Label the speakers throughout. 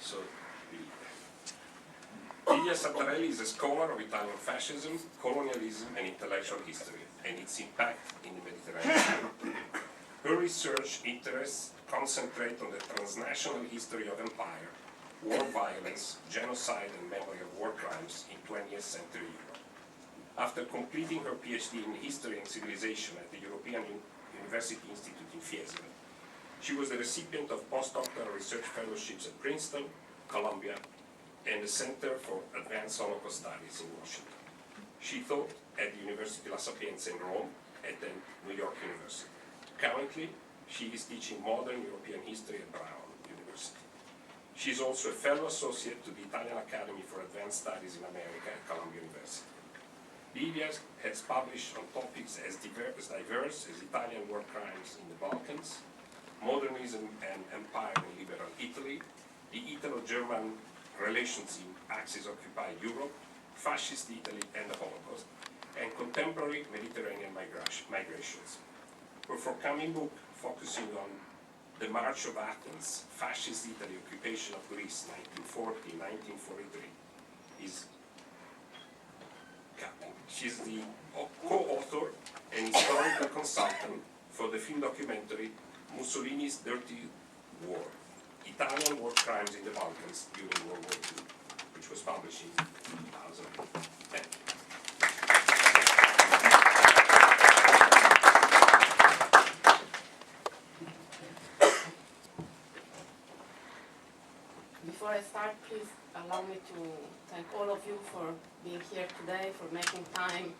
Speaker 1: So, Lidia Santarelli is a scholar of Italian fascism, colonialism, and intellectual history, and its impact in the Mediterranean. Her research interests concentrate on the transnational history of empire, war violence, genocide, and memory of war crimes in 20th century Europe. After completing her PhD in History and Civilization at the European University Institute in Fiesole, she was the recipient of postdoctoral research fellowships at Princeton, Columbia, and the Center for Advanced Holocaust Studies in Washington. She taught at the University La Sapienza in Rome and then New York University. Currently, she is teaching modern European history at Brown University. She is also a fellow associate to the Italian Academy for Advanced Studies in America at Columbia University. Lidia has published on topics as diverse as Italian war crimes in the Balkans, modernism and empire in liberal Italy, the Italo-German relations in Axis-occupied Europe, fascist Italy and the Holocaust, and contemporary Mediterranean migrations. Her forthcoming book, focusing on the March of Athens, fascist Italy, occupation of Greece, 1940-1943, is coming. She's the co-author and historical consultant for the film documentary Mussolini's Dirty War, Italian war crimes in the Balkans during World War II, which was published in 2010.
Speaker 2: Before I start, please allow me to thank all of you for being here today, for making time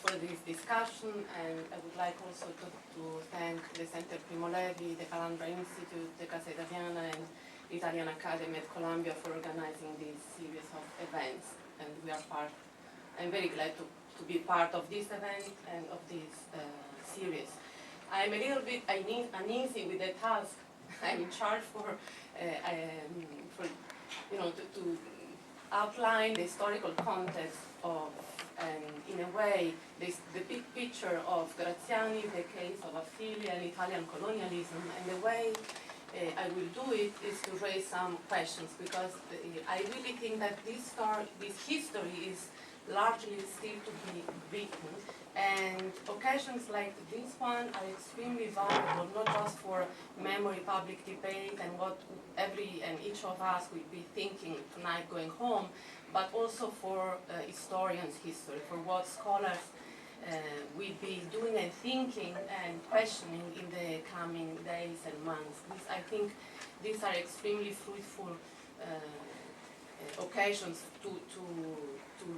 Speaker 2: for this discussion, and I would like also to thank the Center Primo, Levi, the Calandra Institute, the Casa Italiana, and the Italian Academy at Columbia for organizing this series of events. And we are I'm very glad to be part of this event and of this series. I'm a little bit uneasy with the task I'm in charge for to outline the historical context of, and in a way, the big picture of Graziani, the case of Aphilia and Italian colonialism, and the way I will do it is to raise some questions, because I really think that this history is largely still to be written, and occasions like this one are extremely valuable, not just for memory, public debate, and what each of us will be thinking tonight going home, but also for historians' history, for what scholars will be doing and thinking and questioning in the coming days and months. I think these are extremely fruitful occasions to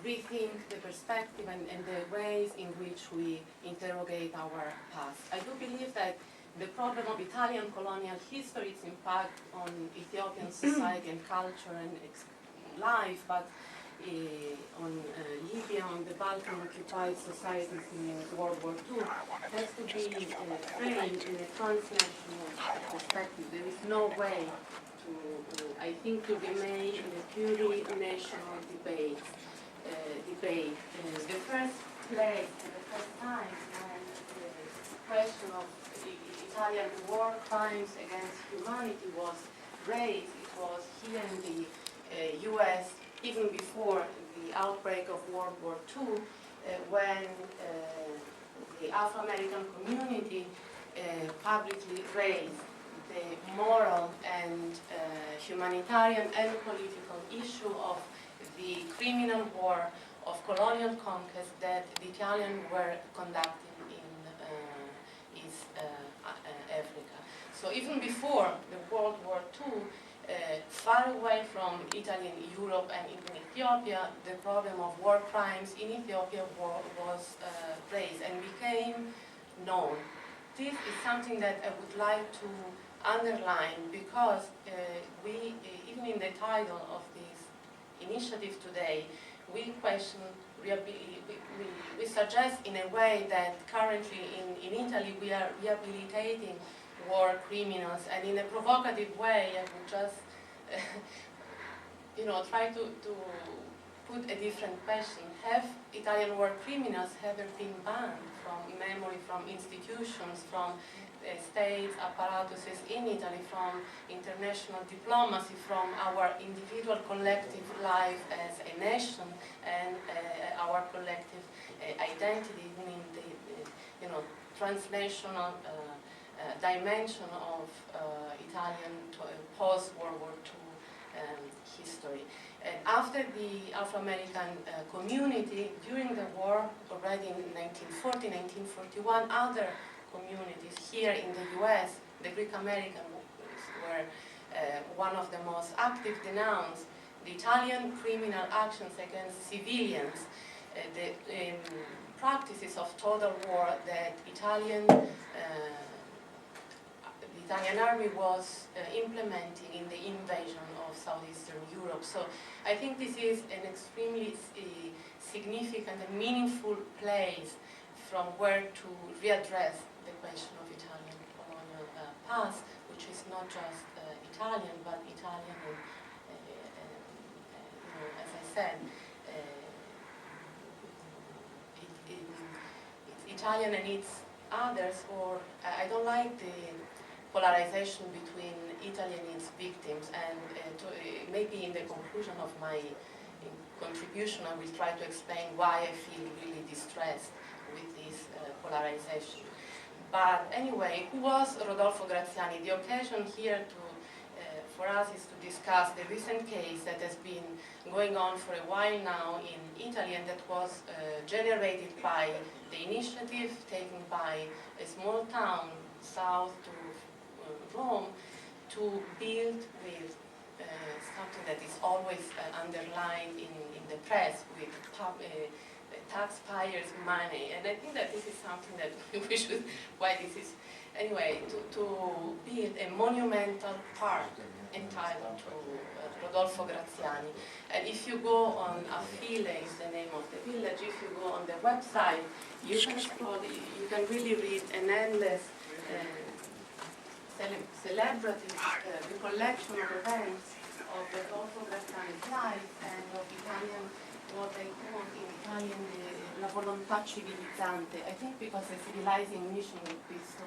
Speaker 2: rethink the perspective and the ways in which we interrogate our past. I do believe that the problem of Italian colonial history, its impact on Ethiopian society and culture and life, but on Libya, on the Balkan occupied societies in World War II, has to be framed in a transnational perspective. There is no way I think, to remain in a purely national debate. The first place, the first time when the question of Italian war crimes against humanity was raised, it was here in the US, even before the outbreak of World War II, when the Afro-American community publicly raised the moral and humanitarian and political issue of the criminal war of colonial conquest that the Italians were conducting in East Africa. So even before the World War II, far away from Italy and Europe and even Ethiopia, the problem of war crimes in Ethiopia was raised and became known. This is something that I would like to underline, because even in the title of this initiative today, we question, we suggest in a way that currently in Italy we are rehabilitating war criminals, and in a provocative way I would just try to put a different question. Have Italian war criminals ever been banned from memory, from institutions, from states, apparatuses in Italy, from international diplomacy, from our individual collective life as a nation and our collective identity, meaning the transnational dimension of Italian post-World War II history. And after the Afro-American community, during the war, already in 1940, 1941, other communities here in the US, the Greek American were one of the most active, denounced the Italian criminal actions against civilians, the practices of total war that the Italian army was implementing in the invasion of southeastern Europe. So I think this is an extremely significant and meaningful place from where to readdress the question of Italian colonial past, which is not just Italian, but Italian and, as I said, it's Italian and it's others, or I don't like the polarization between Italy and its victims, and maybe in the conclusion of my contribution I will try to explain why I feel really distressed with this polarization. But anyway, who was Rodolfo Graziani? The occasion here for us is to discuss the recent case that has been going on for a while now in Italy, and that was generated by the initiative taken by a small town south to Rome to build with something that is always underlined in the press, with taxpayers' money. And I think that this is something that we should, why this is, anyway, to build a monumental park entitled to Rodolfo Graziani. And if you go on Affile, is the name of the village, if you go on the website, you can explore, you can really read an endless celebrative recollection of events of Rodolfo Graziani's life and of Italian, what they call in Italian la volontà civilizzante. I think because a civilizing mission would be so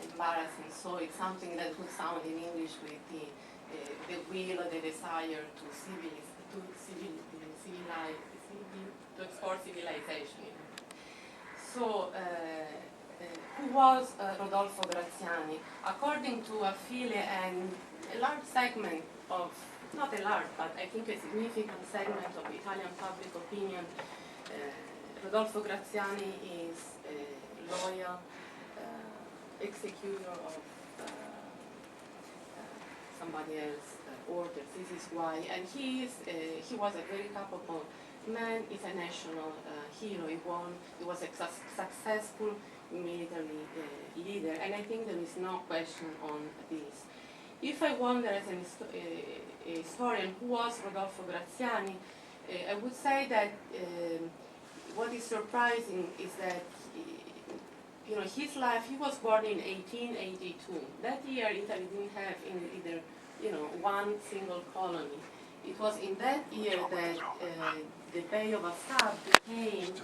Speaker 2: embarrassing, so it's something that would sound in English with the will or the desire to explore civilization. So, who was Rodolfo Graziani? According to Affile, and a large segment of, not a large, but I think a significant segment of Italian public opinion, Rodolfo Graziani is a loyal executor of somebody else's orders. This is why, and he was a very capable man. He's a national hero. He was a successful military leader, and I think there is no question on this. If I wonder as a historian who was Rodolfo Graziani, I would say that what is surprising is that his life, he was born in 1882. That year Italy didn't have either one single colony. It was in that year that the Bay of Assab became,